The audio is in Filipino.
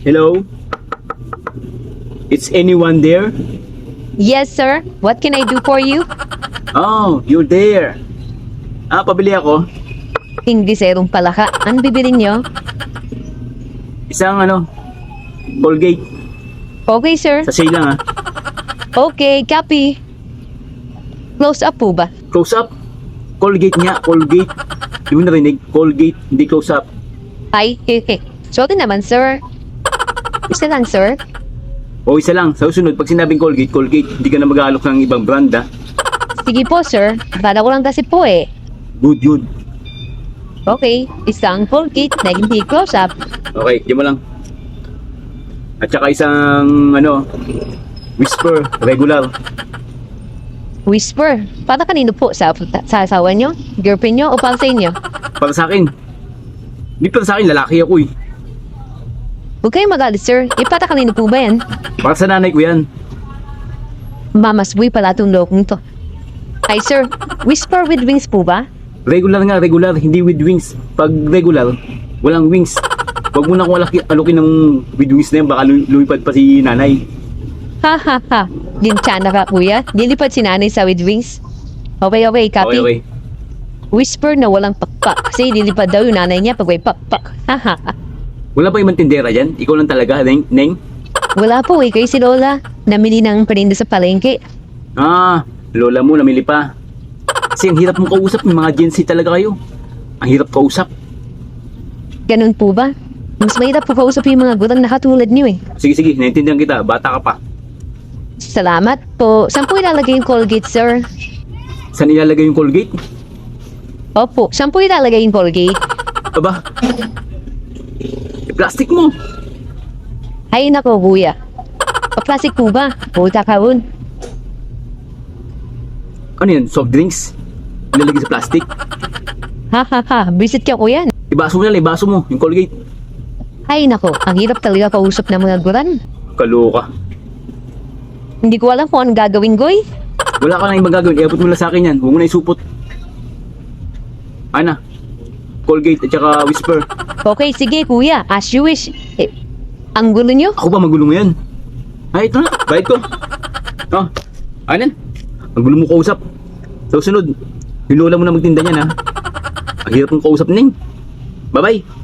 Hello? It's anyone there? Yes, sir. What can I do for you? Oh, you're there. Pabili ako. Ingleserong palaka. Ano bibilin nyo? Isang Colgate. Okay, sir. Sa sale lang Okay, copy. Close up po ba? Close up. Colgate nga, Colgate. Di mo narinig? Colgate, hindi close up. Ay, hehe. Sorry naman, sir. Isa lang, sir. O isa lang, sa susunod, pag sinabing Colgate, Colgate, hindi ka na mag-aalok ng ibang brand Sige po, sir. Bala ko lang kasi po eh. Good, good. Okay, isang Colgate na hindi close up. Okay, di mo lang. At saka isang, Whisper, regular. Whisper. Para kanino po? Sa asawa nyo? Girlfriend nyo? O para sa inyo? Para sa akin. Hindi para sa akin, lalaki ako eh. Huwag kayong magalit, sir. Para kanino po ba yan? Para sa nanay ko yan. Mamasboy pala itong lokong to. Ay, sir. Whisper with wings po ba? Regular nga, regular, hindi with wings. Pag regular, walang wings. Huwag mo na akong alukin ng with wings na yan, baka lumipad pa si nanay. Ha ha ha. Lintsana ka, kuya. Nilipad si nanay sa with wings. Okay, copy. Okay. Whisper na walang pakpak. Kasi lilipad daw yung nanay niya pag may pakpak. Ha ha ha. Wala pa ibang tindera dyan? Ikaw lang talaga, Neng? Wala po eh, kay si Lola. Namili ng paninda sa palengke. Lola mo, namili pa. Kasi ang hirap mong kausap, may mga Gen Z talaga kayo. Ang hirap kausap. Ganun po ba? Mas mahirap po kausap yung mga gurang na katulad niyo eh. Sige, naintindihan kita, bata ka pa. Salamat po. Saan po ilalagay yung Colgate, sir? Saan ilalagay yung Colgate? Opo, saan po ilalagay yung Colgate? Aba, plastic mo. Ay nako, kuya. Plastic po ba? Puta ka ron. Ano yan, soft drinks? Ilalagay sa plastic? Ha ha ha, visit ka ko yan. Ibaso mo na lang, ibaso mo, yung Colgate. Ay nako, ang hirap talaga kausap ng mga guran. Kaloka. Hindi ko alam kung anong gagawin, Goy. Wala ka nang ibang gagawin, iabot mo lang sa akin yan. Huwag mo na isupot. Ana, Colgate at saka Whisper. Okay, sige kuya, as you wish. Ang gulo nyo? Ako ba magulo mo yan? Ay, ito na, bayad ko. Anan? Ang gulo mo kausap. Sa sunod, yung lola mo na magtinda niyan ha. Ang hirap mong kausap, Ning. Bye-bye.